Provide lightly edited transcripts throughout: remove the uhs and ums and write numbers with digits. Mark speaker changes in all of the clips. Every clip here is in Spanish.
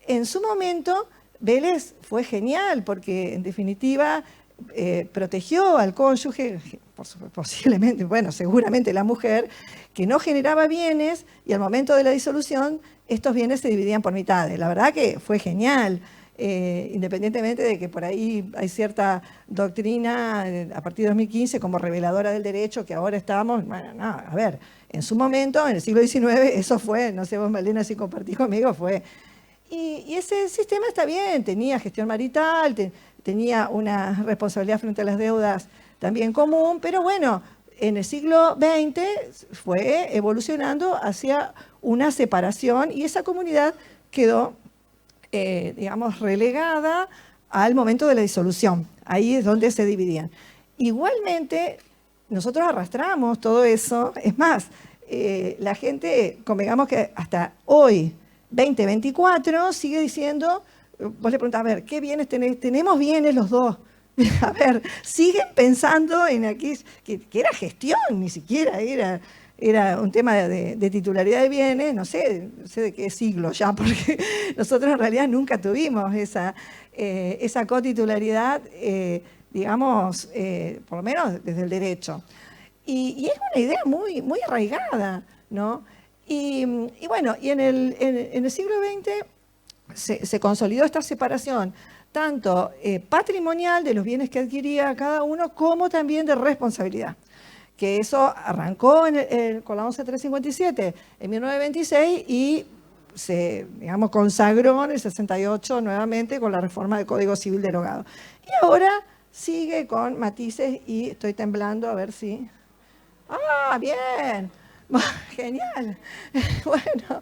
Speaker 1: en su momento Vélez fue genial porque en definitiva protegió al cónyuge, posiblemente, bueno, seguramente la mujer, que no generaba bienes y al momento de la disolución estos bienes se dividían por mitades. La verdad que fue genial. Independientemente de que por ahí hay cierta doctrina a partir de 2015 como reveladora del derecho, que ahora estamos, bueno, no, a ver, en su momento, en el siglo XIX, eso fue, no sé vos, Malena, si compartís conmigo, fue... Y ese sistema está bien, tenía gestión marital, tenía una responsabilidad frente a las deudas también común, pero bueno, en el siglo XX fue evolucionando hacia una separación y esa comunidad quedó digamos, relegada al momento de la disolución. Ahí es donde se dividían. Igualmente, nosotros arrastramos todo eso. Es más, la gente, convengamos que hasta hoy, 2024, sigue diciendo, vos le preguntás, a ver, ¿qué bienes tenés? Tenemos bienes los dos. A ver, siguen pensando en aquí, que era gestión, ni siquiera era un tema de titularidad de bienes, no sé de qué siglo ya, porque nosotros en realidad nunca tuvimos esa cotitularidad, digamos, por lo menos desde el derecho. Y es una idea muy, muy arraigada, ¿no? Y bueno, y en el siglo XX se consolidó esta separación, tanto patrimonial de los bienes que adquiría cada uno, como también de responsabilidad. Que eso arrancó con la 11357 en 1926 y se, digamos, consagró en el 68 nuevamente con la reforma del Código Civil derogado. Y ahora sigue con matices y estoy temblando a ver si... ¡Ah, bien! Genial. Bueno,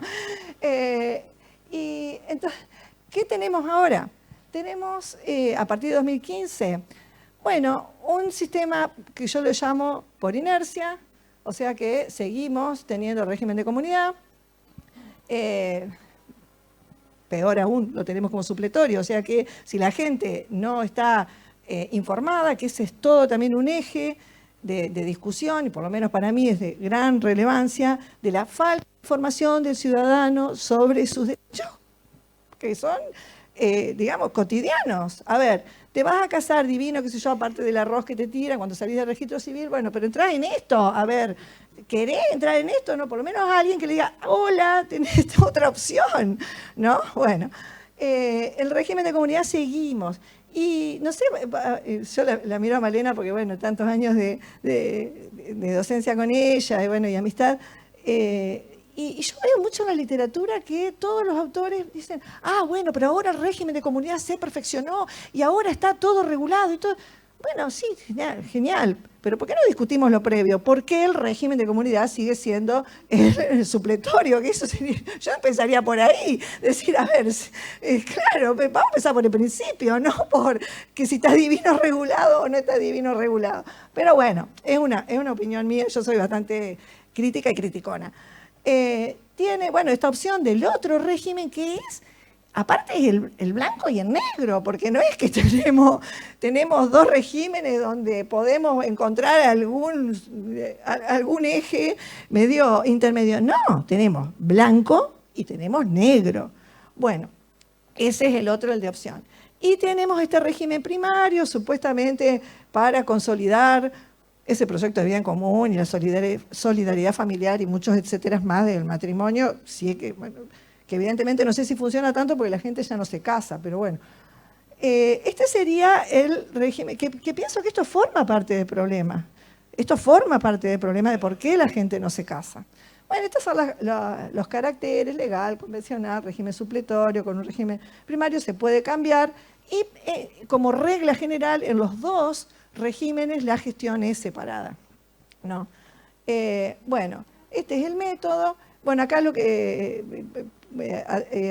Speaker 1: y entonces, ¿qué tenemos ahora? Tenemos, a partir de 2015, bueno, un sistema que yo le llamo por inercia, o sea que seguimos teniendo régimen de comunidad, peor aún, lo tenemos como supletorio, o sea que si la gente no está informada, que ese es todo también un eje de discusión, y por lo menos para mí es de gran relevancia, de la falta de información del ciudadano sobre sus derechos, que son, digamos, cotidianos. A ver, te vas a casar divino, qué sé yo, aparte del arroz que te tiran cuando salís del registro civil, bueno, pero entrá en esto, a ver, ¿querés entrar en esto? No, por lo menos alguien que le diga, hola, tenés otra opción, ¿no? Bueno, el régimen de comunidad seguimos. Y no sé, yo la miro a Malena porque, bueno, tantos años de docencia con ella y, bueno, y amistad. Y yo veo mucho en la literatura que todos los autores dicen, ah, bueno, pero ahora el régimen de comunidad se perfeccionó y ahora está todo regulado y todo. Bueno, sí, genial, genial, pero ¿por qué no discutimos lo previo? ¿Por qué el régimen de comunidad sigue siendo el supletorio? Que eso sería, yo empezaría por ahí, decir, a ver, claro, vamos a empezar por el principio, no por que si está divino regulado o no está divino regulado. Pero bueno, es una opinión mía, yo soy bastante crítica y criticona. Tiene, bueno, esta opción del otro régimen que es, aparte es el blanco y el negro, porque no es que tenemos dos regímenes donde podemos encontrar algún eje medio intermedio. No, tenemos blanco y tenemos negro. Bueno, ese es el otro, el de opción. Y tenemos este régimen primario, supuestamente para consolidar ese proyecto de vida en común y la solidaridad familiar y muchos etcétera más del matrimonio, sí es que, bueno, que evidentemente no sé si funciona tanto porque la gente ya no se casa, pero bueno. Este sería el régimen, que pienso que esto forma parte del problema. Esto forma parte del problema de por qué la gente no se casa. Bueno, estos son los caracteres: legal, convencional, régimen supletorio, con un régimen primario se puede cambiar y como regla general en los dos regímenes la gestión es separada, ¿no? Bueno, este es el método. Bueno, acá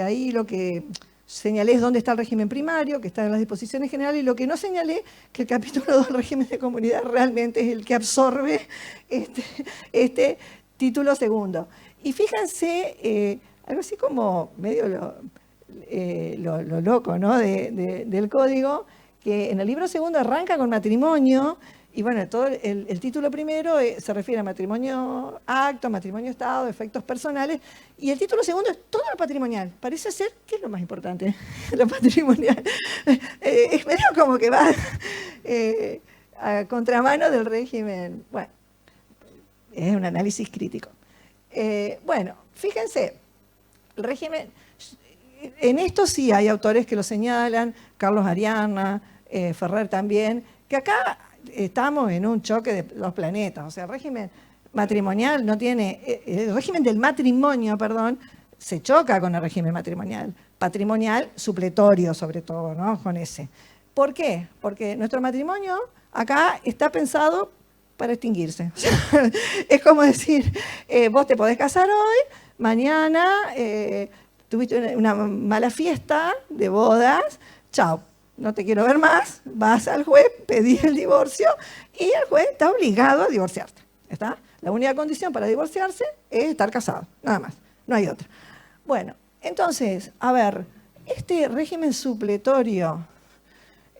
Speaker 1: ahí lo que señalé es dónde está el régimen primario, que está en las disposiciones generales, y lo que no señalé, que el capítulo 2 del régimen de comunidad realmente es el que absorbe este título segundo. Y fíjense, algo así como medio lo loco, ¿no? del código, que en el libro segundo arranca con matrimonio Y bueno, todo el título primero se refiere a matrimonio acto, matrimonio estado, efectos personales, y el título segundo es todo lo patrimonial. Parece ser que es lo más importante, lo patrimonial. Es medio como que va a contramano del régimen. Bueno, es un análisis crítico. Bueno, fíjense, el régimen, en esto sí hay autores que lo señalan, Carlos Ariana, Ferrer también, que acá estamos en un choque de los planetas. O sea, el régimen matrimonial no tiene, el régimen del matrimonio, perdón, se choca con el régimen matrimonial. Patrimonial supletorio, sobre todo, ¿no? Con ese. ¿Por qué? Porque nuestro matrimonio acá está pensado para extinguirse. O sea, es como decir, vos te podés casar hoy, mañana tuviste una mala fiesta de bodas, chao. No te quiero ver más, vas al juez, pedís el divorcio y el juez está obligado a divorciarte. ¿Está? La única condición para divorciarse es estar casado, nada más, no hay otra. Bueno, entonces, a ver, este régimen supletorio,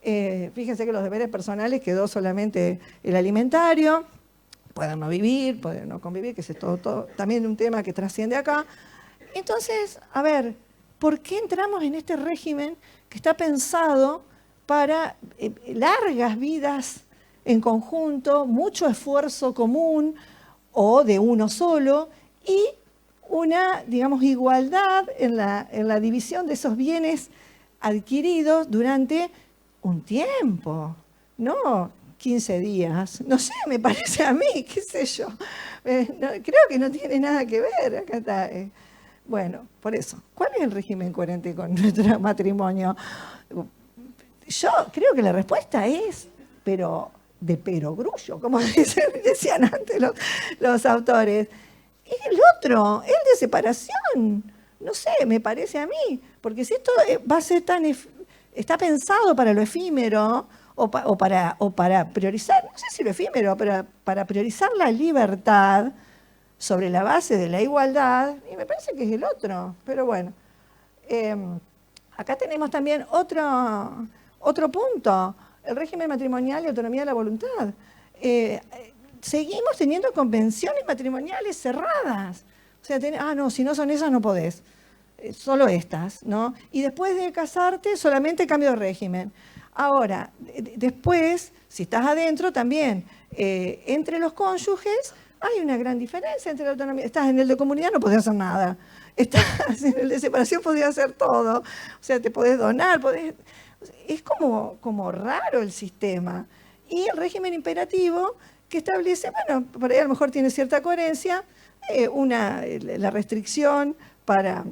Speaker 1: fíjense que los deberes personales quedó solamente el alimentario, pueden no vivir, pueden no convivir, que es todo también un tema que trasciende acá. Entonces, a ver, ¿por qué entramos en este régimen que está pensado para largas vidas en conjunto, mucho esfuerzo común o de uno solo y una, digamos, igualdad en la división de esos bienes adquiridos durante un tiempo, no 15 días, no sé, me parece a mí, qué sé yo, creo que no tiene nada que ver, acá está. Bueno, por eso, ¿cuál es el régimen coherente con nuestro matrimonio? Yo creo que la respuesta es, pero de perogrullo, como decían antes los autores. Es el otro, el de separación. No sé, me parece a mí. Porque si esto va a ser tan... está pensado para lo efímero o para priorizar, no sé si lo efímero, pero para priorizar la libertad sobre la base de la igualdad, y me parece que es el otro. Pero bueno, acá tenemos también otro punto, el régimen matrimonial y autonomía de la voluntad. Seguimos teniendo convenciones matrimoniales cerradas. O sea, no, si no son esas no podés. Solo estas, ¿no? Y después de casarte, solamente cambio de régimen. Ahora, después, si estás adentro, también, entre los cónyuges, hay una gran diferencia entre la autonomía. Estás en el de comunidad, no podés hacer nada. Estás en el de separación, podés hacer todo. O sea, te podés donar, es como raro el sistema. Y el régimen imperativo que establece, bueno, por ahí a lo mejor tiene cierta coherencia, la restricción para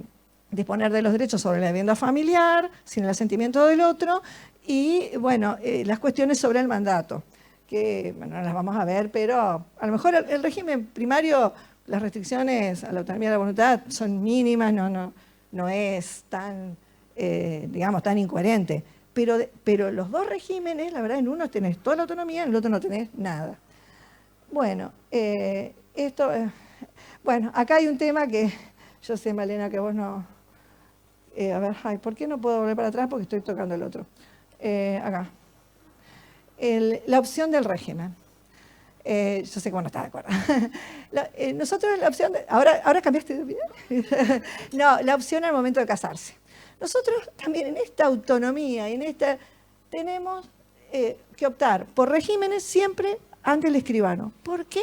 Speaker 1: disponer de los derechos sobre la vivienda familiar, sin el asentimiento del otro, y bueno, las cuestiones sobre el mandato, que bueno, no las vamos a ver, pero a lo mejor el régimen primario, las restricciones a la autonomía de la voluntad son mínimas, no es tan, digamos, tan incoherente. Pero los dos regímenes, la verdad, en uno tenés toda la autonomía, en el otro no tenés nada. Bueno, bueno, acá hay un tema que yo sé, Malena, que vos no... a ver, ¿por qué no puedo volver para atrás? Porque estoy tocando el otro. Acá. La opción del régimen. Yo sé que vos no estás de acuerdo. Nosotros la opción... ¿Ahora cambiaste de opinión? No, la opción al momento de casarse. Nosotros también en esta autonomía y en esta tenemos que optar por regímenes siempre ante el escribano. ¿Por qué?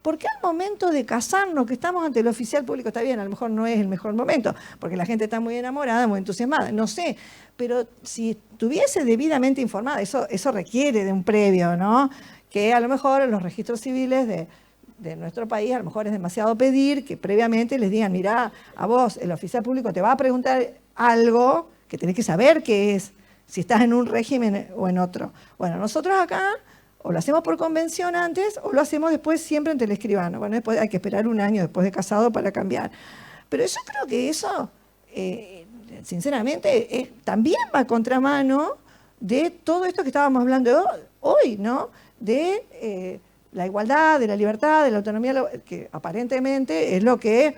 Speaker 1: Porque al momento de casarnos, que estamos ante el oficial público, está bien, a lo mejor no es el mejor momento, porque la gente está muy enamorada, muy entusiasmada, no sé, pero si estuviese debidamente informada, eso requiere de un previo, ¿no? Que a lo mejor en los registros civiles de nuestro país, a lo mejor es demasiado pedir que previamente les digan, mirá, a vos el oficial público te va a preguntar algo que tenés que saber qué es, si estás en un régimen o en otro. Bueno, nosotros acá o lo hacemos por convención antes o lo hacemos después siempre ante el escribano. Bueno, después hay que esperar un año después de casado para cambiar. Pero yo creo que eso, sinceramente, también va a contramano de todo esto que estábamos hablando hoy, ¿no? De la igualdad, de la libertad, de la autonomía, que aparentemente es lo que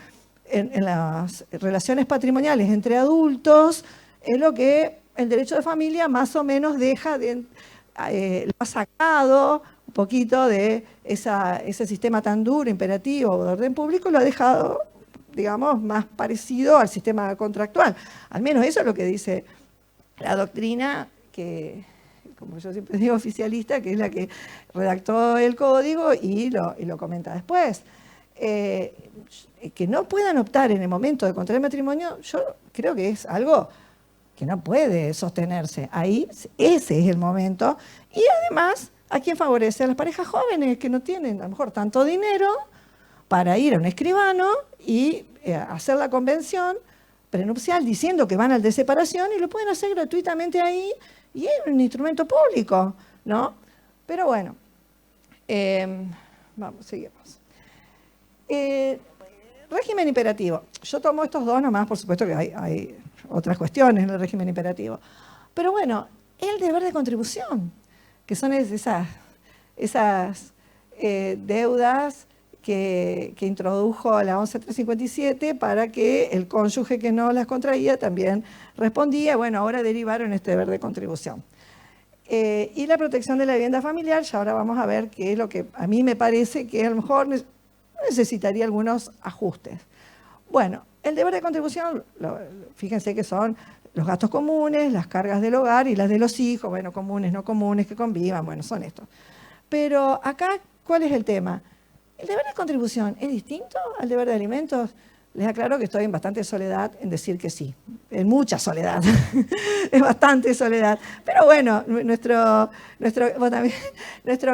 Speaker 1: en las relaciones patrimoniales entre adultos es lo que el derecho de familia más o menos deja lo ha sacado un poquito de ese sistema tan duro, imperativo de orden público, lo ha dejado, digamos, más parecido al sistema contractual. Al menos eso es lo que dice la doctrina que, como yo siempre digo, oficialista, que es la que redactó el código y lo comenta después. Que no puedan optar en el momento de contraer matrimonio, yo creo que es algo que no puede sostenerse. Ahí ese es el momento. Y además, ¿a quién favorece? A las parejas jóvenes que no tienen a lo mejor tanto dinero para ir a un escribano y hacer la convención prenupcial diciendo que van al de separación y lo pueden hacer gratuitamente ahí y es un instrumento público, ¿no? Pero bueno, vamos, seguimos. Régimen imperativo. Yo tomo estos dos nomás, por supuesto que hay otras cuestiones en el régimen imperativo. Pero bueno, el deber de contribución, que son esas deudas que introdujo la 11.357 para que el cónyuge que no las contraía también respondía. Bueno, ahora derivaron este deber de contribución. Y la protección de la vivienda familiar, ya ahora vamos a ver qué es lo que a mí me parece que a lo mejor necesitaría algunos ajustes. Bueno, el deber de contribución, fíjense que son los gastos comunes, las cargas del hogar y las de los hijos, bueno, comunes, no comunes, que convivan, bueno, son estos. Pero acá, ¿cuál es el tema? ¿El deber de contribución es distinto al deber de alimentos? Les aclaro que estoy en bastante soledad en decir que sí, en mucha soledad, es bastante soledad. Pero bueno, nuestro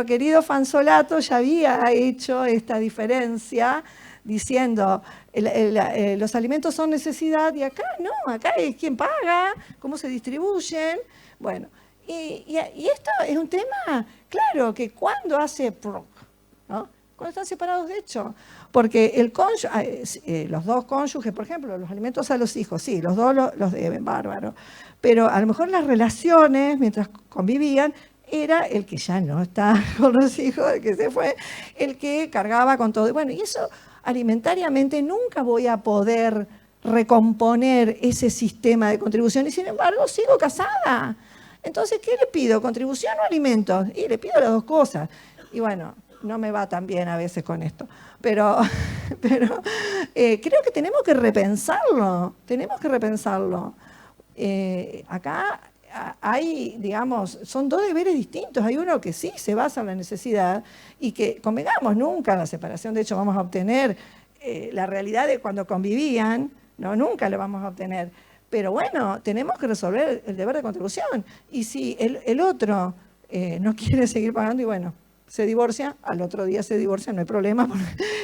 Speaker 1: querido Fansolato ya había hecho esta diferencia diciendo los alimentos son necesidad y acá no, acá es quién paga, cómo se distribuyen. Bueno, y esto es un tema, claro, que cuando hace, ¿no? Cuando están separados de hecho, porque los dos cónyuges, por ejemplo, los alimentos a los hijos, sí, los dos los deben, bárbaro, pero a lo mejor las relaciones, mientras convivían, era el que ya no está con los hijos, el que se fue, el que cargaba con todo. Bueno, y eso alimentariamente nunca voy a poder recomponer ese sistema de contribución, y sin embargo sigo casada. Entonces, ¿qué le pido? ¿Contribución o alimentos? Y le pido las dos cosas. Y bueno, no me va tan bien a veces con esto, pero creo que tenemos que repensarlo, acá hay, digamos, son dos deberes distintos. Hay uno que sí se basa en la necesidad y que, convengamos, nunca en la separación, de hecho, vamos a obtener la realidad de cuando convivían, no, nunca lo vamos a obtener. Pero bueno, tenemos que resolver el deber de contribución. Y si el otro no quiere seguir pagando, y bueno, se divorcia, al otro día se divorcia, no hay problema,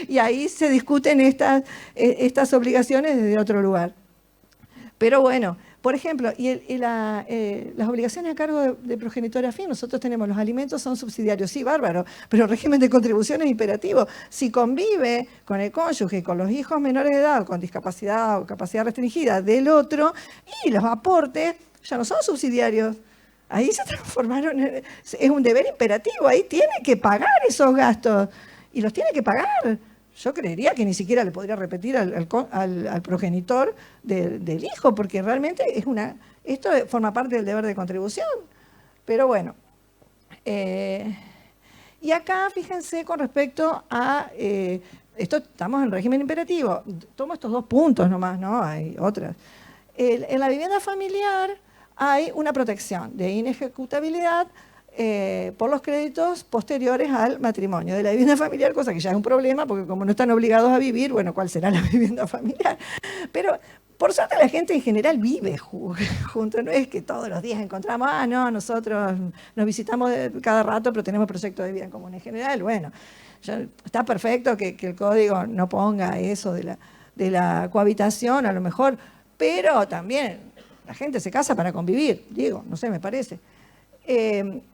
Speaker 1: y ahí se discuten estas obligaciones desde otro lugar. Pero bueno, por ejemplo, las obligaciones a cargo de progenitor afín, nosotros tenemos los alimentos, son subsidiarios, sí, bárbaro, pero el régimen de contribución es imperativo. Si convive con el cónyuge, con los hijos menores de edad, con discapacidad o capacidad restringida del otro, y los aportes ya no son subsidiarios. Ahí se transformaron, es un deber imperativo, ahí tiene que pagar esos gastos, y los tiene que pagar. Yo creería que ni siquiera le podría repetir al progenitor del hijo, porque realmente esto forma parte del deber de contribución. Pero bueno, y acá fíjense con respecto a, estamos en régimen imperativo, tomo estos dos puntos nomás, ¿no? Hay otras. En la vivienda familiar hay una protección de inejecutabilidad por los créditos posteriores al matrimonio de la vivienda familiar, cosa que ya es un problema, porque como no están obligados a vivir, bueno, ¿cuál será la vivienda familiar? Pero por suerte la gente en general vive junto, no es que todos los días encontramos, no, nosotros nos visitamos cada rato, pero tenemos proyectos de vida en común. En general, bueno, está perfecto que el código no ponga eso de la cohabitación, a lo mejor, pero también la gente se casa para convivir, digo, no sé, me parece.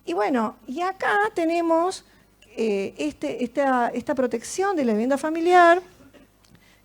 Speaker 1: Y bueno, y acá tenemos esta protección de la vivienda familiar,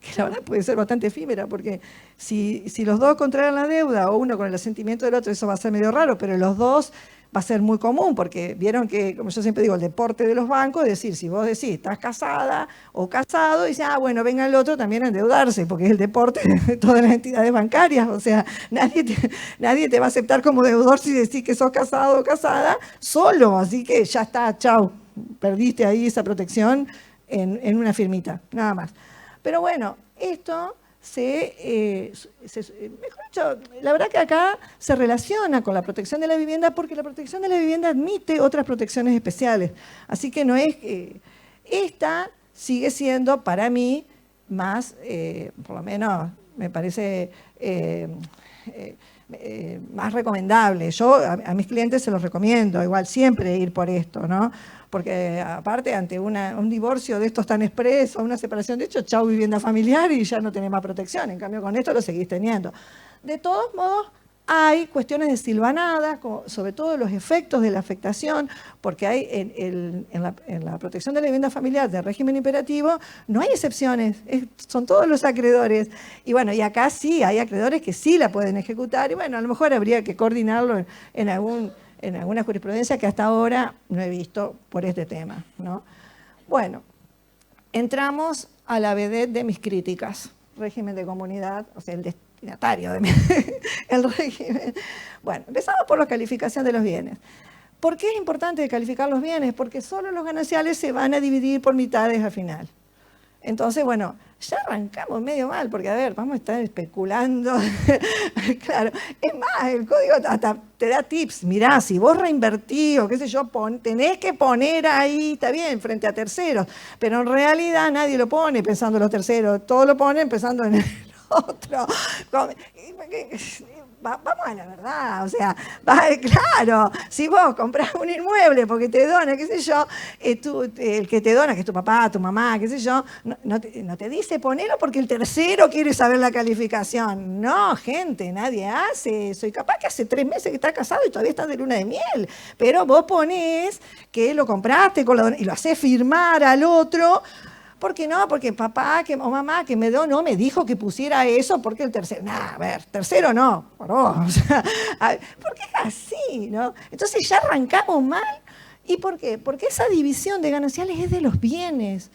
Speaker 1: que la verdad puede ser bastante efímera, porque si los dos contraen la deuda o uno con el asentimiento del otro, eso va a ser medio raro, pero los dos va a ser muy común, porque vieron que, como yo siempre digo, el deporte de los bancos es decir, si vos decís, estás casada o casado, y dices, bueno, venga el otro también a endeudarse, porque es el deporte de todas las entidades bancarias, o sea, nadie te va a aceptar como deudor si decís que sos casado o casada solo, así que ya está, chau, perdiste ahí esa protección en una firmita, nada más. Pero bueno, esto mejor dicho, la verdad que acá se relaciona con la protección de la vivienda porque la protección de la vivienda admite otras protecciones especiales. Así que no es esta sigue siendo para mí más, por lo menos me parece más recomendable. Yo a mis clientes se los recomiendo, igual siempre ir por esto, ¿no? Porque aparte ante un divorcio de estos tan expreso, una separación de hecho, chau vivienda familiar y ya no tenés más protección. En cambio con esto lo seguís teniendo. De todos modos, hay cuestiones de silvanada, sobre todo los efectos de la afectación, porque hay en la protección de la vivienda familiar del régimen imperativo, no hay excepciones, son todos los acreedores. Y bueno, y acá sí, hay acreedores que sí la pueden ejecutar, y bueno, a lo mejor habría que coordinarlo en alguna jurisprudencia que hasta ahora no he visto por este tema, ¿no? Bueno, entramos a la vedette de mis críticas, régimen de comunidad, o sea, el destinatario de el régimen. Bueno, empezamos por la calificación de los bienes. ¿Por qué es importante calificar los bienes? Porque solo los gananciales se van a dividir por mitades al final. Entonces, bueno, ya arrancamos medio mal, porque a ver, vamos a estar especulando. Claro, es más, el código hasta te da tips. Mirá, si vos reinvertís o qué sé yo, tenés que poner ahí, está bien, frente a terceros, pero en realidad nadie lo pone pensando en los terceros, todos lo ponen pensando en el otro. Vamos a la verdad, o sea, claro, si vos compras un inmueble porque te dona, qué sé yo, el que te dona, que es tu papá, tu mamá, qué sé yo, no te dice ponelo porque el tercero quiere saber la calificación. No, gente, nadie hace eso. Y capaz que hace 3 meses que estás casado y todavía estás de luna de miel, pero vos ponés que lo compraste y lo hacés firmar al otro. ¿Por qué no? Porque papá o mamá que me donó me dijo que pusiera eso porque el tercero... Nah, a ver, tercero no, por vos. O sea, porque es así, ¿no? Entonces ya arrancamos mal. ¿Y por qué? Porque esa división de gananciales es de los bienes.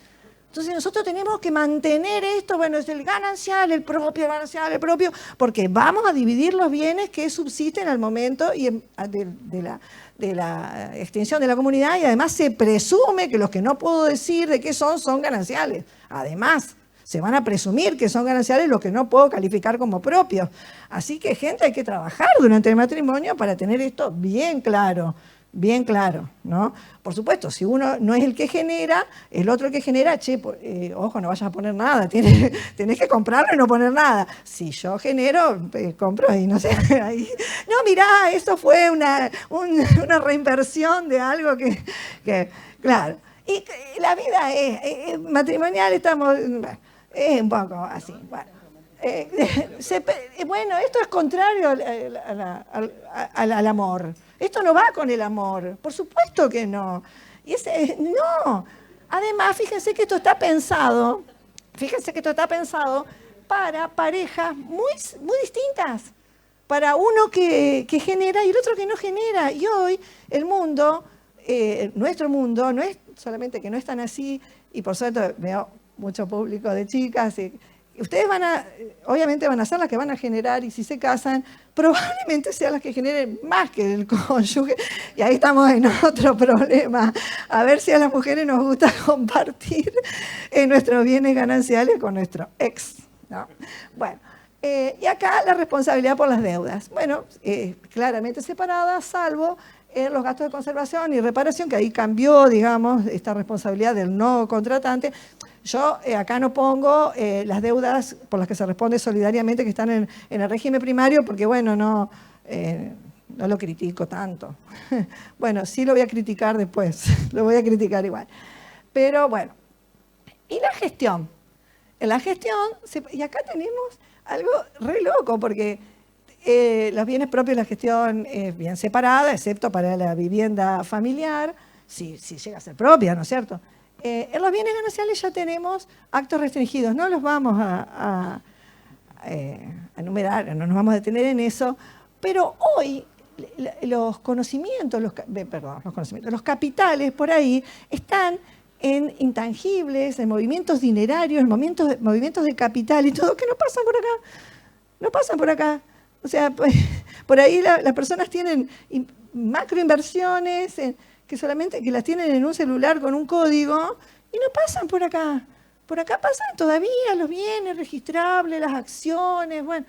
Speaker 1: Entonces nosotros tenemos que mantener esto, bueno, es el ganancial, el propio, porque vamos a dividir los bienes que subsisten al momento de la extinción de la comunidad y además se presume que los que no puedo decir de qué son gananciales. Además, se van a presumir que son gananciales los que no puedo calificar como propios. Así que, gente, hay que trabajar durante el matrimonio para tener esto bien claro, ¿no? Por supuesto, si uno no es el que genera, el otro que genera, ojo, no vayas a poner nada, tenés que comprarlo y no poner nada. Si yo genero, compro y no sé, ahí. No, mirá, esto fue una reinversión de algo que claro. Y la vida es matrimonial, estamos, es un poco así, bueno. Bueno, esto es contrario al amor. Esto no va con el amor. Por supuesto que no. No. Además, fíjense que esto está pensado para parejas muy distintas. Para uno que genera y el otro que no genera. Y hoy el mundo, nuestro mundo, no es solamente que no es tan así, y por suerte veo mucho público de chicas. Ustedes obviamente van a ser las que van a generar y si se casan, probablemente sean las que generen más que el cónyuge. Y ahí estamos en otro problema. A ver si a las mujeres nos gusta compartir nuestros bienes gananciales con nuestro ex, ¿no? Bueno, y acá la responsabilidad por las deudas. Bueno, claramente separada, salvo los gastos de conservación y reparación, que ahí cambió, digamos, esta responsabilidad del no contratante. Yo acá no pongo las deudas por las que se responde solidariamente que están en el régimen primario, porque bueno, no lo critico tanto. Bueno, sí lo voy a criticar después, lo voy a criticar igual. Pero bueno, y la gestión. En la gestión, y acá tenemos algo re loco, porque los bienes propios de la gestión es bien separada, excepto para la vivienda familiar, si llega a ser propia, ¿no es cierto? En los bienes gananciales ya tenemos actos restringidos, no los vamos a enumerar, no nos vamos a detener en eso, pero hoy los capitales por ahí están en intangibles, en movimientos dinerarios, en movimientos de capital y todo, que no pasan por acá. O sea, por ahí las personas tienen macroinversiones que solamente que las tienen en un celular con un código y no pasan por acá. Por acá pasan todavía los bienes registrables, las acciones, bueno.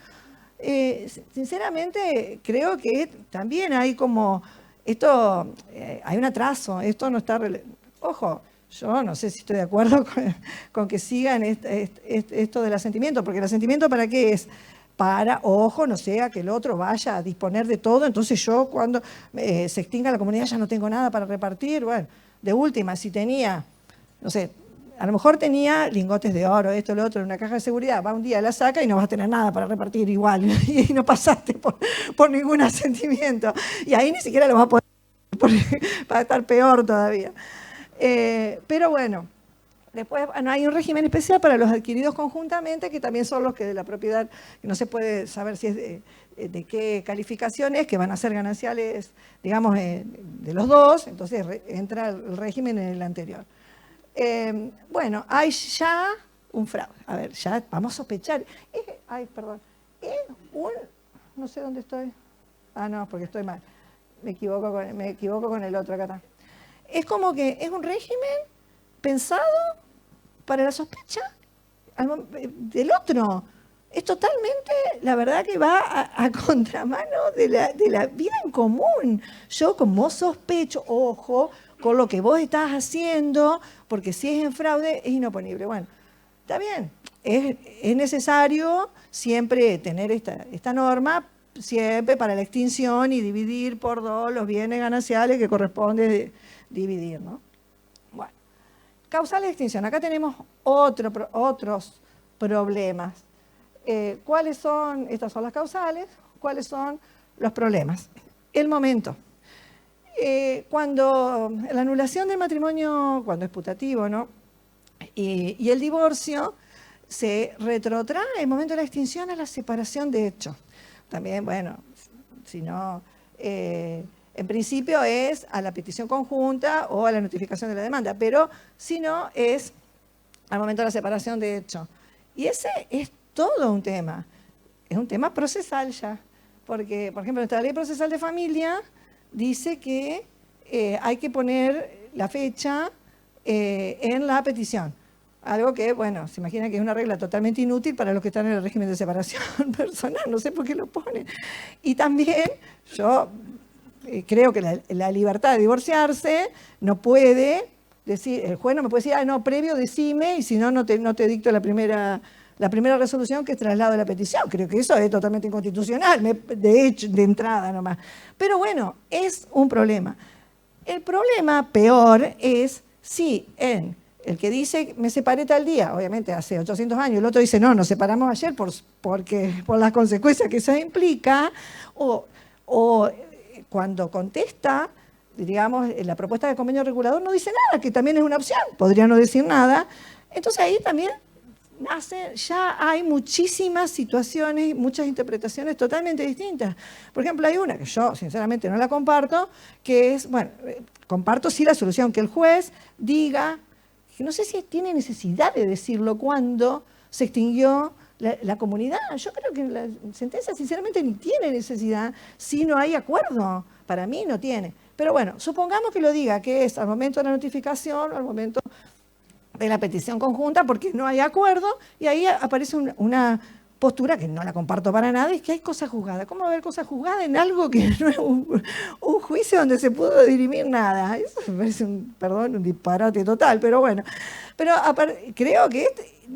Speaker 1: Sinceramente, creo que también hay como, hay un atraso, esto no está, ojo, yo no sé si estoy de acuerdo con que sigan esto del asentimiento, porque el asentimiento ¿para qué es? Para, ojo, no sea que el otro vaya a disponer de todo, entonces yo cuando se extinga la comunidad ya no tengo nada para repartir, bueno, de última, si tenía, no sé, a lo mejor tenía lingotes de oro, esto, lo otro, en una caja de seguridad, va un día, la saca y no vas a tener nada para repartir igual, y no pasaste por ningún asentimiento, y ahí ni siquiera lo vas a poder, va a estar peor todavía. Pero bueno, después hay un régimen especial para los adquiridos conjuntamente, que también son los que de la propiedad, que no se puede saber si es de qué calificación es, que van a ser gananciales, digamos, de los dos, entonces entra el régimen en el anterior. Bueno, hay ya un fraude. A ver, ya vamos a sospechar. Ay, perdón. No sé dónde estoy. Ah, no, porque estoy mal. Me equivoco con el otro, acá está. Es como que es un régimen pensado para la sospecha del otro. Es totalmente, la verdad que va a contramano de la vida en común. Yo como sospecho, ojo, con lo que vos estás haciendo, porque si es en fraude es inoponible. Bueno, está bien, es necesario siempre tener esta norma, siempre para la extinción y dividir por dos los bienes gananciales que corresponde dividir, ¿no? Bueno, causales de extinción. Acá tenemos otros problemas. ¿Cuáles son? Estas son las causales. ¿Cuáles son los problemas? El momento. Cuando la anulación del matrimonio, cuando es putativo, ¿no? Y el divorcio, se retrotrae el momento de la extinción a la separación de hecho. También, bueno, si no, en principio es a la petición conjunta o a la notificación de la demanda, pero si no, es al momento de la separación de hecho. Y ese es todo un tema. Es un tema procesal ya. Porque, por ejemplo, nuestra ley procesal de familia dice que hay que poner la fecha en la petición. Algo que, bueno, se imagina que es una regla totalmente inútil para los que están en el régimen de separación personal, no sé por qué lo ponen. Y también yo creo que la libertad de divorciarse no puede decir, el juez no me puede decir, no, previo decime, y si no, no te dicto la primera resolución, que es traslado de la petición. Creo que eso es totalmente inconstitucional, de hecho, de entrada nomás. Pero bueno, es un problema. El problema peor es si el que dice me separé tal día, obviamente hace 800 años, el otro dice no, nos separamos ayer por las consecuencias que eso implica, o cuando contesta, digamos, la propuesta de convenio regulador no dice nada, que también es una opción, podría no decir nada. Entonces ahí también ya hay muchísimas situaciones, muchas interpretaciones totalmente distintas. Por ejemplo, hay una que yo sinceramente no la comparto, que es, bueno, comparto sí la solución, que el juez diga, que no sé si tiene necesidad de decirlo cuando se extinguió la comunidad. Yo creo que la sentencia sinceramente ni tiene necesidad si no hay acuerdo. Para mí no tiene. Pero bueno, supongamos que lo diga, que es al momento de la notificación, al momento de la petición conjunta, porque no hay acuerdo, y ahí aparece una postura que no la comparto para nada, es que hay cosas juzgadas. ¿Cómo va a haber cosas juzgadas en algo que no es un juicio donde se pudo dirimir nada? Eso me parece un disparate total, pero bueno. Pero creo que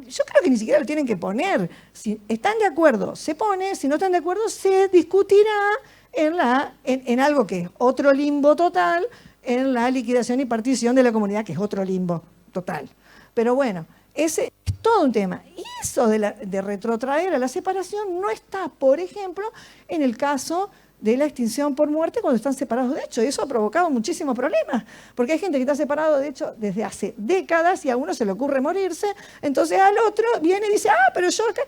Speaker 1: yo creo que ni siquiera lo tienen que poner. Si están de acuerdo, se pone; si no están de acuerdo, se discutirá en algo que es otro limbo total, en la liquidación y partición de la comunidad, que es otro limbo total. Pero bueno, ese es todo un tema. Y eso de retrotraer a la separación no está, por ejemplo, en el caso de la extinción por muerte cuando están separados de hecho. Y eso ha provocado muchísimos problemas, porque hay gente que está separado de hecho desde hace décadas y a uno se le ocurre morirse, entonces al otro viene y dice, pero yo acá,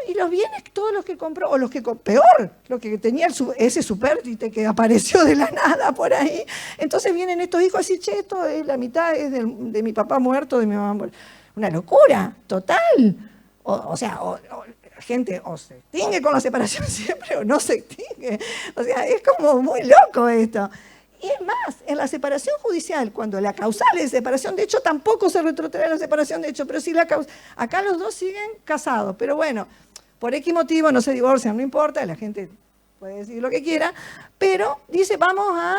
Speaker 1: y los bienes, todos los que compró, o los que, peor, los que tenía ese supérstite que apareció de la nada por ahí, entonces vienen estos hijos así, che, esto es la mitad es de mi papá muerto, de mi mamá muerta. Una locura total. O sea, gente o se extingue con la separación siempre o no se extingue. O sea, es como muy loco esto. Y es más, en la separación judicial, cuando la causal es separación de hecho, tampoco se retrotrae la separación de hecho, pero sí la causa. Acá los dos siguen casados, pero bueno, por X motivo no se divorcian, no importa, la gente puede decir lo que quiera, pero dice, vamos a,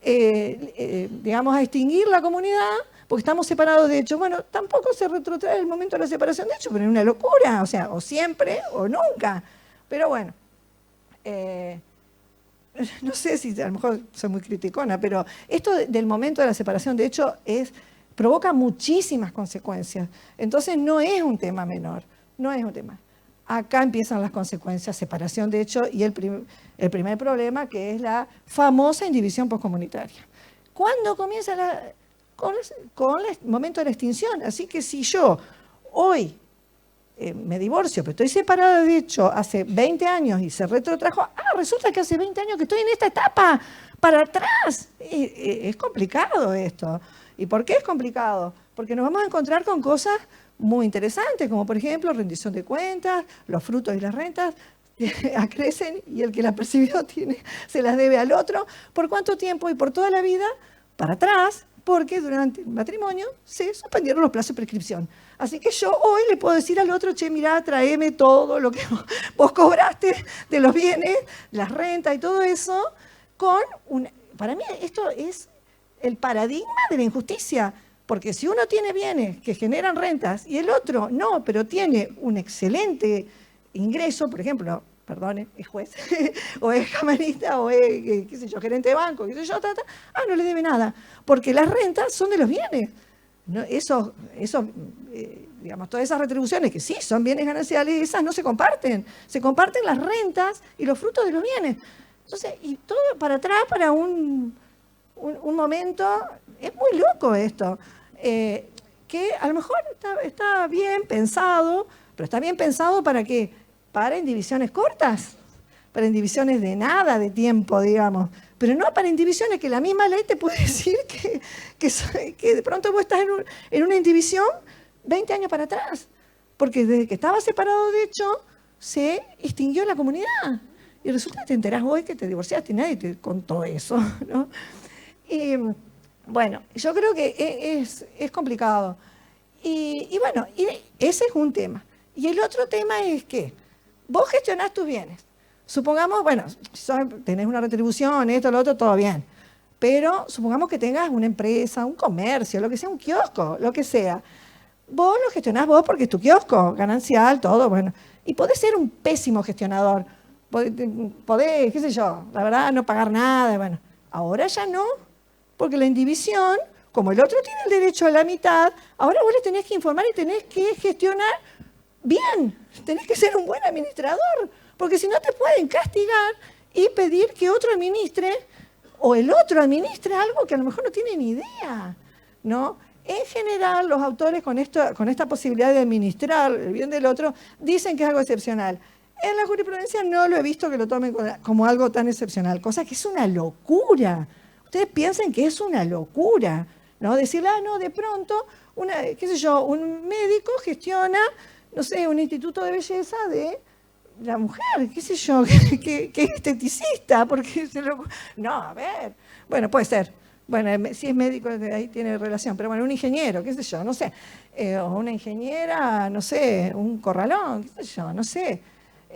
Speaker 1: digamos, a extinguir la comunidad porque estamos separados de hecho. Bueno, tampoco se retrotrae el momento de la separación de hecho, pero es una locura, o sea, o siempre o nunca. Pero bueno, no sé si a lo mejor soy muy criticona, pero esto del momento de la separación de hecho provoca muchísimas consecuencias. Entonces no es un tema menor, no es un tema. Acá empiezan las consecuencias, separación de hecho y el primer problema, que es la famosa indivisión postcomunitaria. ¿Cuándo comienza con el momento de la extinción? Así que si yo hoy me divorcio, pero estoy separada de hecho hace 20 años y se retrotrajo, resulta que hace 20 años que estoy en esta etapa, para atrás. Es complicado esto. ¿Y por qué es complicado? Porque nos vamos a encontrar con cosas muy interesantes, como por ejemplo rendición de cuentas, los frutos y las rentas acrecen y el que las percibió se las debe al otro. ¿Por cuánto tiempo? Y por toda la vida, para atrás, porque durante el matrimonio se suspendieron los plazos de prescripción. Así que yo hoy le puedo decir al otro, che, mirá, tráeme todo lo que vos cobraste de los bienes, las rentas y todo eso, para mí esto es el paradigma de la injusticia, porque si uno tiene bienes que generan rentas y el otro no, pero tiene un excelente ingreso, por ejemplo, perdone, es juez, o es camarista, o es, qué sé yo, gerente de banco, qué sé yo, no le debe nada, porque las rentas son de los bienes. No, digamos, todas esas retribuciones que sí son bienes gananciales, esas no se comparten las rentas y los frutos de los bienes. Entonces, y todo para atrás, para un momento, es muy loco esto, que a lo mejor está bien pensado, pero está bien pensado ¿para qué? Para indivisiones cortas, para indivisiones de nada de tiempo, digamos, pero no para indivisiones que la misma ley te puede decir que de pronto vos estás en una indivisión 20 años para atrás, porque desde que estabas separado de hecho, se extinguió la comunidad. Y resulta que te enterás hoy que te divorciaste y nadie te contó eso, ¿no? Y bueno, yo creo que es complicado. Y bueno, ese es un tema. Y el otro tema es que vos gestionás tus bienes. Supongamos, bueno, si tenés una retribución, esto, lo otro, todo bien. Pero supongamos que tengas una empresa, un comercio, lo que sea, un kiosco, lo que sea. Vos lo gestionás vos porque es tu kiosco, ganancial, todo, bueno. Y podés ser un pésimo gestionador. Podés, qué sé yo, la verdad, no pagar nada, bueno. Ahora ya no, porque la indivisión, como el otro tiene el derecho a la mitad, ahora vos le tenés que informar y tenés que gestionar bien. Tenés que ser un buen administrador, porque si no te pueden castigar y pedir que otro administre, o el otro administre algo que a lo mejor no tiene ni idea, ¿no? En general, los autores con esta posibilidad de administrar el bien del otro dicen que es algo excepcional. En la jurisprudencia no lo he visto que lo tomen como algo tan excepcional, cosa que es una locura. Ustedes piensen que es una locura, ¿no? Decirle, no, de pronto, qué sé yo, un médico gestiona, no sé, un instituto de belleza de la mujer, qué sé yo, que es esteticista, porque no, a ver, bueno, puede ser. Bueno, si es médico, ahí tiene relación, pero bueno, un ingeniero, qué sé yo, no sé, o una ingeniera, no sé, un corralón, qué sé yo, no sé.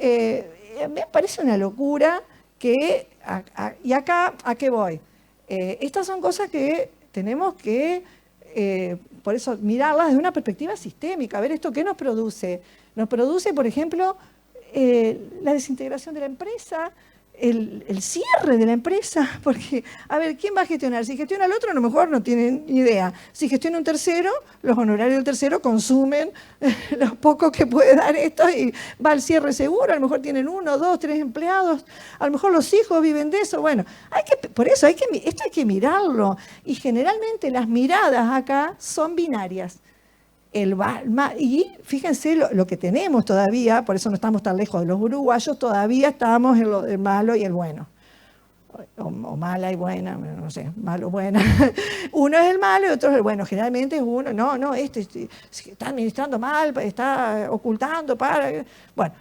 Speaker 1: Me parece una locura y acá, ¿a qué voy? Estas son cosas que tenemos que, por eso, mirarlas desde una perspectiva sistémica, a ver esto qué nos produce. Nos produce, por ejemplo, la desintegración de la empresa, el cierre de la empresa, porque, a ver, ¿quién va a gestionar? Si gestiona el otro, a lo mejor no tienen ni idea. Si gestiona un tercero, los honorarios del tercero consumen lo poco que puede dar esto y va al cierre seguro, a lo mejor tienen 1, 2, 3 empleados, a lo mejor los hijos viven de eso. Bueno, por eso esto hay que mirarlo. Y generalmente las miradas acá son binarias. Y fíjense lo que tenemos todavía, por eso no estamos tan lejos de los uruguayos, todavía estamos en lo del malo y el bueno. O mala y buena, no sé, malo, buena. Uno es el malo y otro es el bueno. Generalmente es uno, este está administrando mal, está ocultando, Bueno,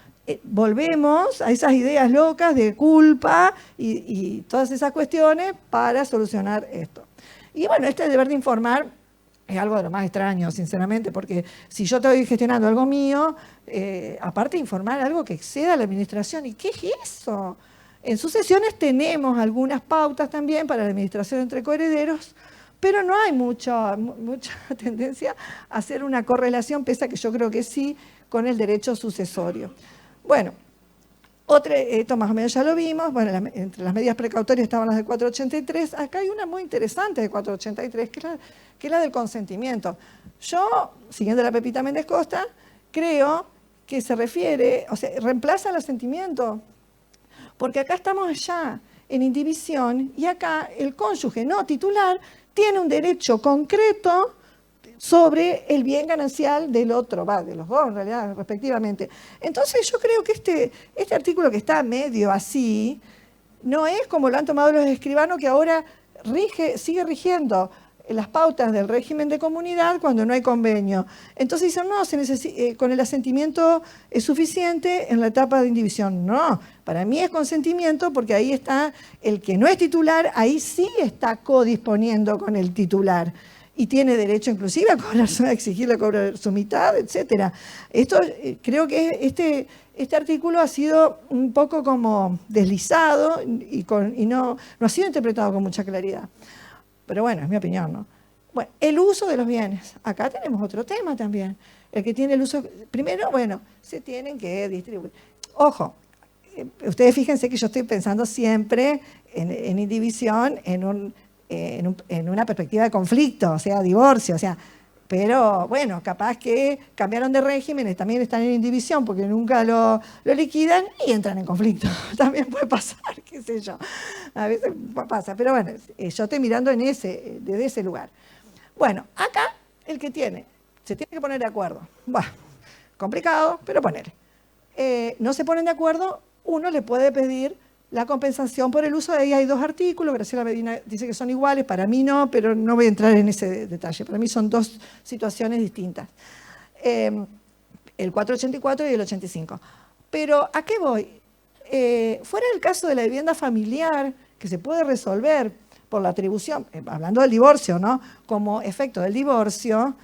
Speaker 1: volvemos a esas ideas locas de culpa y todas esas cuestiones para solucionar esto. Y bueno, este deber de informar es algo de lo más extraño, sinceramente, porque si yo estoy gestionando algo mío, aparte de informar algo que exceda a la administración, ¿y qué es eso? En sucesiones tenemos algunas pautas también para la administración entre coherederos, pero no hay mucha tendencia a hacer una correlación, pese a que yo creo que sí, con el derecho sucesorio. Bueno, esto más o menos ya lo vimos. Bueno, entre las medidas precautorias estaban las de 483. Acá hay una muy interesante de 483, que es la del consentimiento. Yo, siguiendo la Pepita Méndez Costa, creo que se refiere, o sea, reemplaza el asentimiento, porque acá estamos ya en indivisión y acá el cónyuge no titular tiene un derecho concreto sobre el bien ganancial del otro, de los dos en realidad, respectivamente. Entonces yo creo que este artículo que está medio así, no es como lo han tomado los escribanos, que ahora sigue rigiendo las pautas del régimen de comunidad cuando no hay convenio. Entonces dicen, no, con el asentimiento es suficiente en la etapa de indivisión. No, para mí es consentimiento, porque ahí está el que no es titular, ahí sí está codisponiendo con el titular. Y tiene derecho inclusive a exigirle cobrar su mitad, etc. Esto, creo que este artículo ha sido un poco como deslizado y no ha sido interpretado con mucha claridad. Pero bueno, es mi opinión, ¿no? Bueno, el uso de los bienes. Acá tenemos otro tema también. El que tiene el uso... Primero, bueno, se tienen que distribuir. Ojo, ustedes fíjense que yo estoy pensando siempre en indivisión, en una perspectiva de conflicto, o sea, divorcio, o sea, pero bueno, capaz que cambiaron de régimen, también están en indivisión porque nunca lo liquidan y entran en conflicto. También puede pasar, qué sé yo. A veces pasa, pero bueno, yo estoy mirando desde ese lugar. Bueno, acá el que se tiene que poner de acuerdo. Bueno, complicado, pero ponele. No se ponen de acuerdo, uno le puede pedir la compensación por el uso. De ahí hay dos artículos, Graciela Medina dice que son iguales, para mí no, pero no voy a entrar en ese detalle. Para mí son dos situaciones distintas. El 484 y el 85. Pero ¿a qué voy? Fuera del caso de la vivienda familiar, que se puede resolver por la atribución, hablando del divorcio, ¿no? Como efecto del divorcio,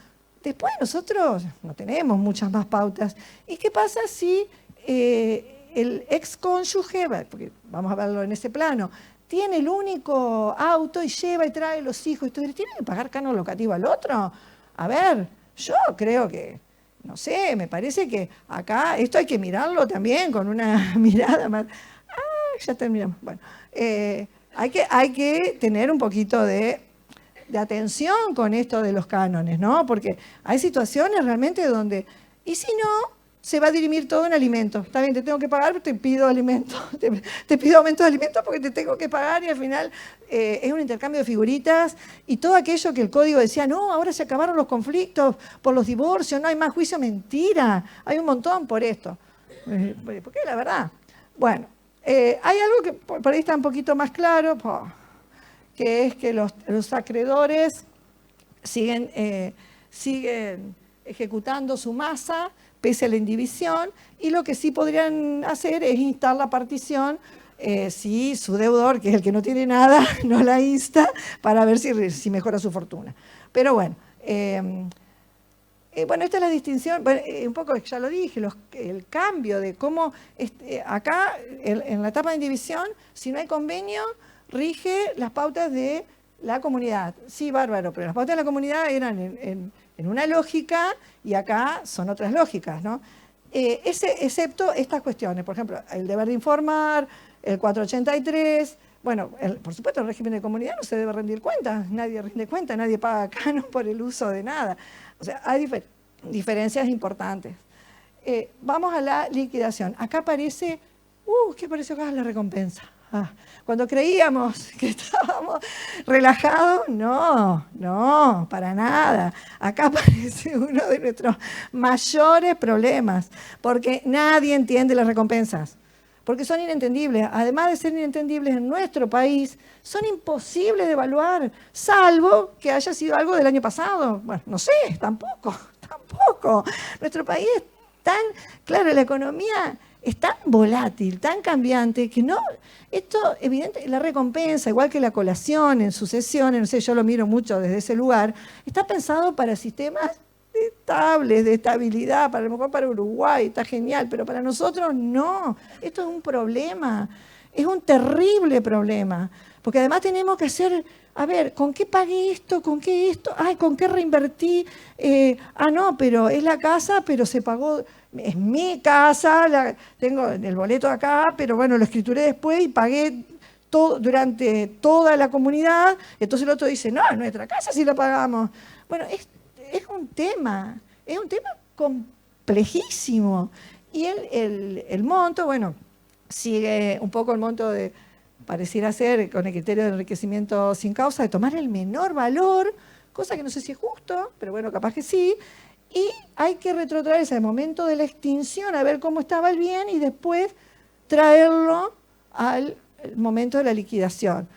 Speaker 1: después nosotros no tenemos muchas más pautas. ¿Y qué pasa si el excónyuge, porque vamos a verlo en ese plano, tiene el único auto y lleva y trae los hijos, entonces tiene que pagar canon locativo al otro? A ver, yo creo que, no sé, me parece que acá esto hay que mirarlo también con una mirada más... ya terminamos. Bueno, hay que tener un poquito de atención con esto de los cánones, ¿no? Porque hay situaciones realmente donde, y si no, se va a dirimir todo en alimentos. Está bien, te tengo que pagar, pero te pido alimentos. Te pido aumento de alimentos porque te tengo que pagar, y al final es un intercambio de figuritas y todo aquello que el código decía, no, ahora se acabaron los conflictos por los divorcios, no hay más juicio, mentira. Hay un montón por esto. Porque la verdad. Bueno, hay algo que por ahí está un poquito más claro, que es que los acreedores siguen ejecutando su masa pese a la indivisión, y lo que sí podrían hacer es instar la partición si su deudor, que es el que no tiene nada, no la insta, para ver si mejora su fortuna. Pero bueno, esta es la distinción, un poco ya lo dije, el cambio de cómo acá en la etapa de indivisión, si no hay convenio, rige las pautas de la comunidad. Sí, bárbaro, pero las pautas de la comunidad eran en una lógica y acá son otras lógicas, ¿no? Excepto estas cuestiones, por ejemplo, el deber de informar, el 483, bueno, por supuesto el régimen de comunidad no se debe rendir cuentas, nadie rinde cuenta, nadie paga canon por el uso de nada. O sea, hay diferencias importantes. Vamos a la liquidación. Acá aparece, ¿qué apareció acá? La recompensa. Cuando creíamos que estábamos relajados, no, para nada. Acá aparece uno de nuestros mayores problemas, porque nadie entiende las recompensas, porque son inentendibles. Además de ser inentendibles en nuestro país, son imposibles de evaluar, salvo que haya sido algo del año pasado. Bueno, no sé, tampoco. Nuestro país es tan, claro, la economía es tan volátil, tan cambiante, que no, esto evidente, la recompensa, igual que la colación en sucesiones, no sé, yo lo miro mucho desde ese lugar, está pensado para sistemas estables, de estabilidad, para a lo mejor para Uruguay, está genial, pero para nosotros no, esto es un problema, es un terrible problema, porque además tenemos que hacer, a ver, ¿con qué pagué esto? ¿Con qué esto? Ay, ¿con qué reinvertí? No, pero es la casa, pero se pagó, es mi casa, tengo el boleto acá, pero bueno, lo escrituré después y pagué todo, durante toda la comunidad, entonces el otro dice, no, es nuestra casa si la pagamos. Bueno, es un tema complejísimo. Y el monto, bueno, sigue un poco el monto de, pareciera ser, con el criterio de enriquecimiento sin causa, de tomar el menor valor, cosa que no sé si es justo, pero bueno, capaz que sí, y hay que retrotraerse al momento de la extinción a ver cómo estaba el bien y después traerlo al momento de la liquidación.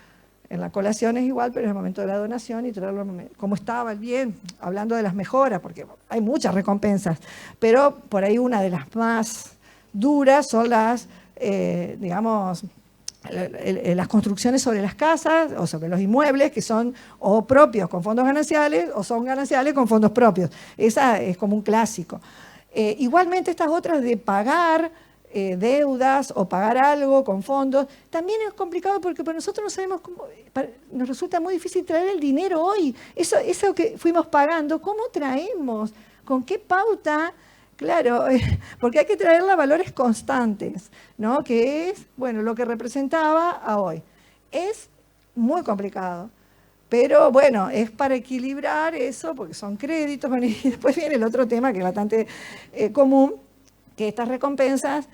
Speaker 1: En la colación es igual, pero en el momento de la donación y traerlo cómo estaba el bien, hablando de las mejoras, porque hay muchas recompensas, pero por ahí una de las más duras son las, digamos, las construcciones sobre las casas o sobre los inmuebles que son o propios con fondos gananciales o son gananciales con fondos propios. Esa es como un clásico. Igualmente estas otras de pagar deudas o pagar algo con fondos, también es complicado porque para nosotros no sabemos cómo, nos resulta muy difícil traer el dinero hoy. Eso que fuimos pagando, ¿cómo traemos? ¿Con qué pauta? Claro, porque hay que traerla a valores constantes, ¿no? Que es, bueno, lo que representaba a hoy. Es muy complicado, pero bueno, es para equilibrar eso, porque son créditos, bueno, y después viene el otro tema que es bastante común, que estas recompensas,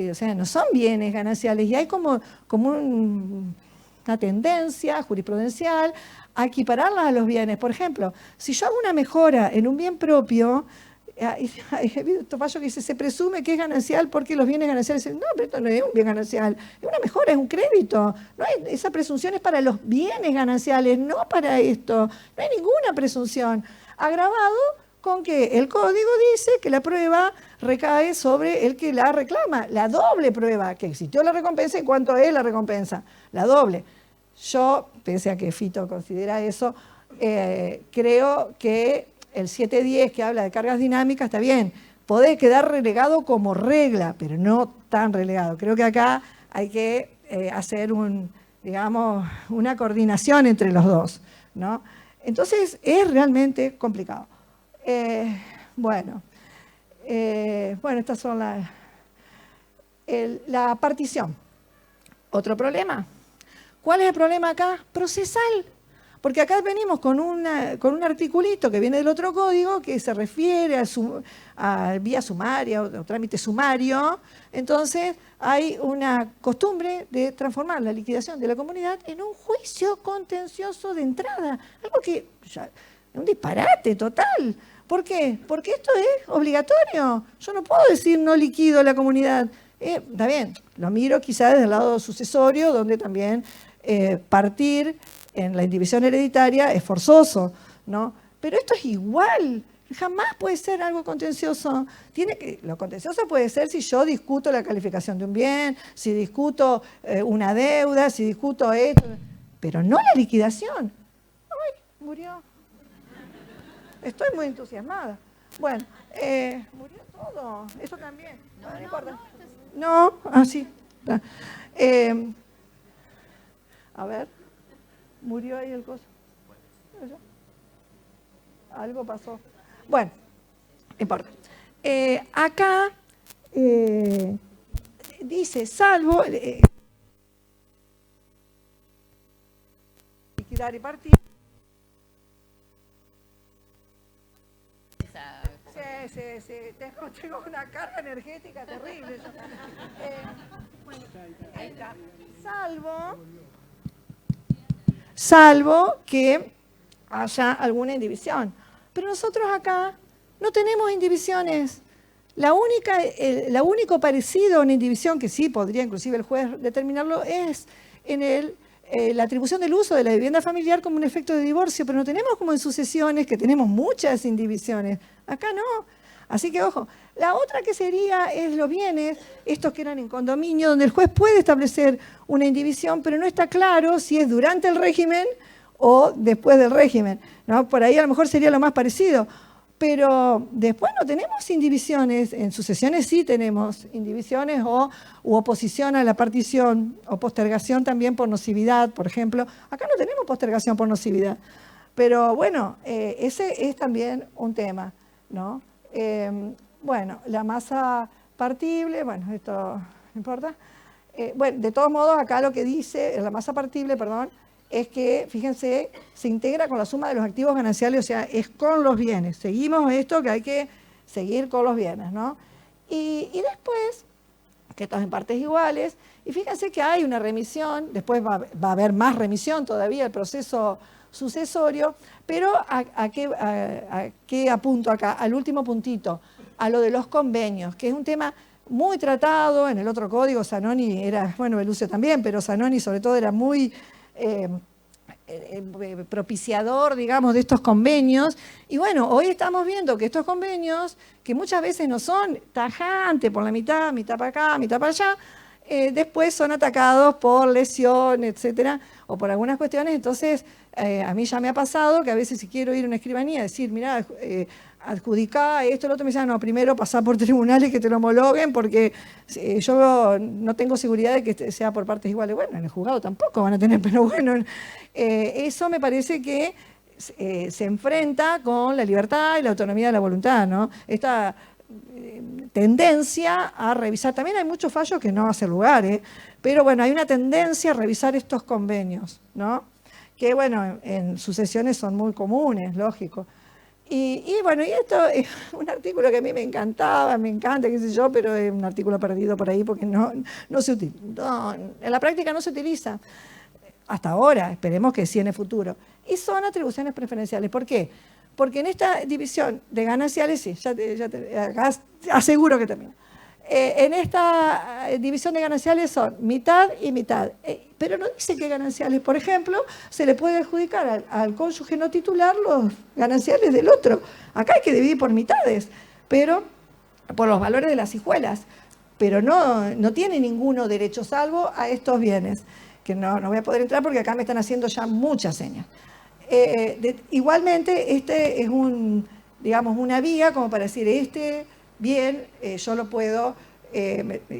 Speaker 1: o sea, no son bienes gananciales, y hay como una tendencia jurisprudencial a equipararlas a los bienes. Por ejemplo, si yo hago una mejora en un bien propio, he visto fallo que dice, se presume que es ganancial porque los bienes gananciales dicen, no, pero esto no es un bien ganancial, es una mejora, es un crédito. No hay, esa presunción es para los bienes gananciales, no para esto. No hay ninguna presunción. Agravado con que el código dice que la prueba recae sobre el que la reclama. La doble prueba, que existió la recompensa y cuánto es la recompensa. La doble. Yo, pese a que Fito considera eso, creo que el 710 que habla de cargas dinámicas está bien, puede quedar relegado como regla, pero no tan relegado. Creo que acá hay que hacer digamos, una coordinación entre los dos, ¿no? Entonces es realmente complicado. Bueno, estas son la partición. Otro problema. ¿Cuál es el problema acá? Procesal. Porque acá venimos con un articulito que viene del otro código que se refiere a vía sumaria o trámite sumario. Entonces hay una costumbre de transformar la liquidación de la comunidad en un juicio contencioso de entrada. Algo que ya, es un disparate total. ¿Por qué? Porque esto es obligatorio. Yo no puedo decir no liquido la comunidad. Está bien, lo miro quizás desde el lado sucesorio, donde también partir en la indivisión hereditaria es forzoso, ¿no? Pero esto es igual, jamás puede ser algo contencioso. Lo contencioso puede ser si yo discuto la calificación de un bien, si discuto una deuda, si discuto esto, pero no la liquidación. ¡Ay, murió! Estoy muy entusiasmada. Bueno, murió todo, eso también. No importa. No, sí. A ver. Murió ahí el coso. Algo pasó. Bueno, no importa. Acá dice, salvo liquidar y partir. Sí. Tengo una carga energética terrible. Ahí está. Salvo que haya alguna indivisión. Pero nosotros acá no tenemos indivisiones. Lo único parecido a una indivisión, que sí podría inclusive el juez determinarlo, es en la atribución del uso de la vivienda familiar como un efecto de divorcio, pero no tenemos como en sucesiones, que tenemos muchas indivisiones. Acá no. Así que, ojo, la otra que sería es los bienes, estos que eran en condominio, donde el juez puede establecer una indivisión, pero no está claro si es durante el régimen o después del régimen, ¿no? Por ahí a lo mejor sería lo más parecido. Pero después no tenemos indivisiones, en sucesiones sí tenemos indivisiones u oposición a la partición, o postergación también por nocividad, por ejemplo. Acá no tenemos postergación por nocividad, pero bueno, ese es también un tema, ¿no? Bueno, la masa partible, bueno, esto no importa. Bueno, de todos modos, acá lo que dice, la masa partible, perdón, es que, fíjense, se integra con la suma de los activos gananciales, o sea, es con los bienes. Seguimos esto que hay que seguir con los bienes, ¿no? Y después, que esto es en partes iguales, y fíjense que hay una remisión, después va a haber más remisión todavía, el proceso sucesorio, pero ¿a qué apunto acá? Al último puntito, a lo de los convenios, que es un tema muy tratado en el otro código. Zanoni era, bueno, Belucio también, pero Zanoni sobre todo era muy propiciador, digamos, de estos convenios. Y bueno, hoy estamos viendo que estos convenios, que muchas veces no son tajantes por la mitad para acá, mitad para allá, después son atacados por lesión, etcétera, o por algunas cuestiones. Entonces, a mí ya me ha pasado que a veces si quiero ir a una escribanía, decir, mirá, adjudicá esto, lo otro, me dicen, no, primero pasá por tribunales que te lo homologuen, porque yo no tengo seguridad de que sea por partes iguales. Bueno, en el juzgado tampoco van a tener, pero bueno, eso me parece que se enfrenta con la libertad y la autonomía de la voluntad, ¿no? Esta tendencia a revisar, también hay muchos fallos que no hacen lugar, pero bueno, hay una tendencia a revisar estos convenios, ¿no? Que bueno, en sucesiones son muy comunes, lógico. Y bueno, y esto es un artículo que a mí me encantaba, me encanta, qué sé yo, pero es un artículo perdido por ahí porque no se utiliza, en la práctica no se utiliza. Hasta ahora, esperemos que sí en el futuro. Y son atribuciones preferenciales. ¿Por qué? Porque en esta división de gananciales, sí, acá aseguro que termino. En esta división de gananciales son mitad y mitad, pero no dice qué gananciales. Por ejemplo, se le puede adjudicar al cónyuge no titular los gananciales del otro. Acá hay que dividir por mitades, pero por los valores de las hijuelas, pero no tiene ninguno derecho salvo a estos bienes, que no voy a poder entrar porque acá me están haciendo ya muchas señas. Igualmente, este es digamos, una vía como para decir, bien, yo lo puedo,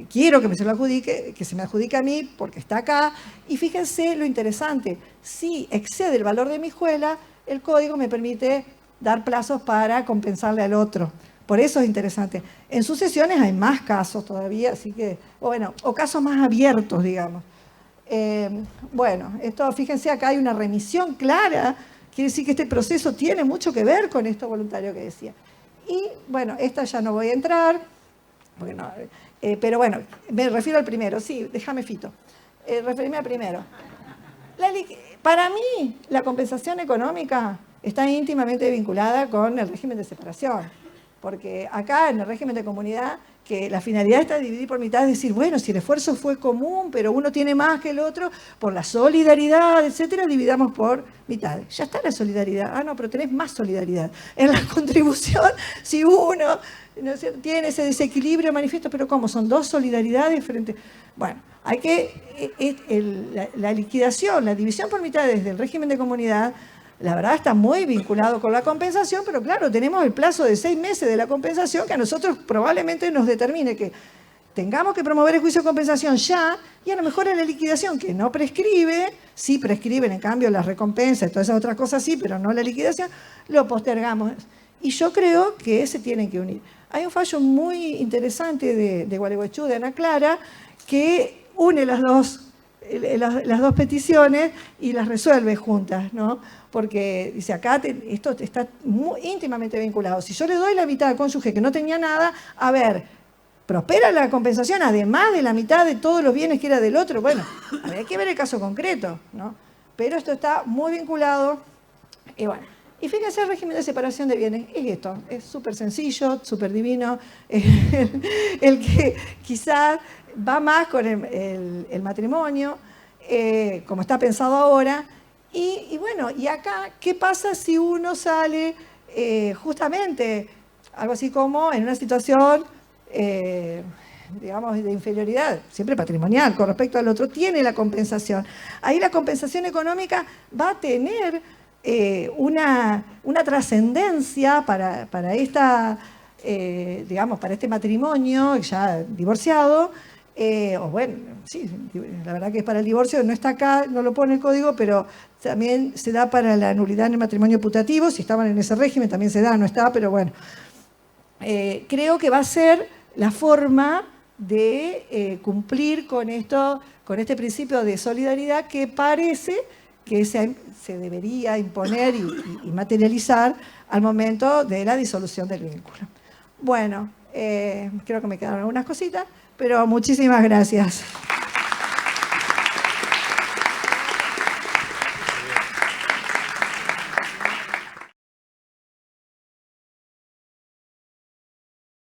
Speaker 1: quiero que me se lo adjudique, que se me adjudique a mí porque está acá. Y fíjense lo interesante, si excede el valor de mi hijuela, el código me permite dar plazos para compensarle al otro. Por eso es interesante. En sucesiones hay más casos todavía, así que, o casos más abiertos, digamos. Bueno, esto, fíjense, acá hay una remisión clara, quiere decir que este proceso tiene mucho que ver con esto voluntario que decía. Y bueno, esta ya no voy a entrar, porque no, pero bueno, me refiero al primero, sí, déjame Fito, referirme al primero. Para mí, la compensación económica está íntimamente vinculada con el régimen de separación, porque acá en el régimen de comunidad, que la finalidad está de dividir por mitad, es decir, bueno, si el esfuerzo fue común, pero uno tiene más que el otro, por la solidaridad, etcétera, dividamos por mitad. Ya está la solidaridad. Ah, no, pero tenés más solidaridad. En la contribución, si uno tiene ese desequilibrio manifiesto, pero ¿cómo? Son dos solidaridades frente. Bueno, hay que. La liquidación, la división por mitad desde el régimen de comunidad, la verdad está muy vinculado con la compensación, pero claro, tenemos el plazo de 6 meses de la compensación que a nosotros probablemente nos determine que tengamos que promover el juicio de compensación ya, y a lo mejor en la liquidación, que no prescribe, sí prescriben en cambio las recompensas y todas esas otras cosas sí, pero no la liquidación, lo postergamos. Y yo creo que se tienen que unir. Hay un fallo muy interesante de Gualeguaychú, de Ana Clara, que une las dos peticiones y las resuelve juntas, ¿no? Porque dice acá, esto está muy íntimamente vinculado. Si yo le doy la mitad al cónyuge que no tenía nada, a ver, ¿prospera la compensación además de la mitad de todos los bienes que era del otro? Bueno, hay que ver el caso concreto, ¿no? Pero esto está muy vinculado. Y bueno, y fíjense, el régimen de separación de bienes es esto, es súper sencillo, súper divino, el que quizás va más con el matrimonio, como está pensado ahora. Y bueno, y acá, ¿qué pasa si uno sale justamente algo así como en una situación, digamos, de inferioridad, siempre patrimonial, con respecto al otro, tiene la compensación. Ahí la compensación económica va a tener una trascendencia para esta, digamos, para este matrimonio ya divorciado, o bueno, sí, la verdad que es para el divorcio, no está acá, no lo pone el código, pero también se da para la nulidad en el matrimonio putativo, si estaban en ese régimen también se da, no está, pero bueno. Creo que va a ser la forma de cumplir con esto, con este principio de solidaridad que parece que se debería imponer y materializar al momento de la disolución del vínculo. Bueno, creo que me quedaron algunas cositas, pero muchísimas gracias.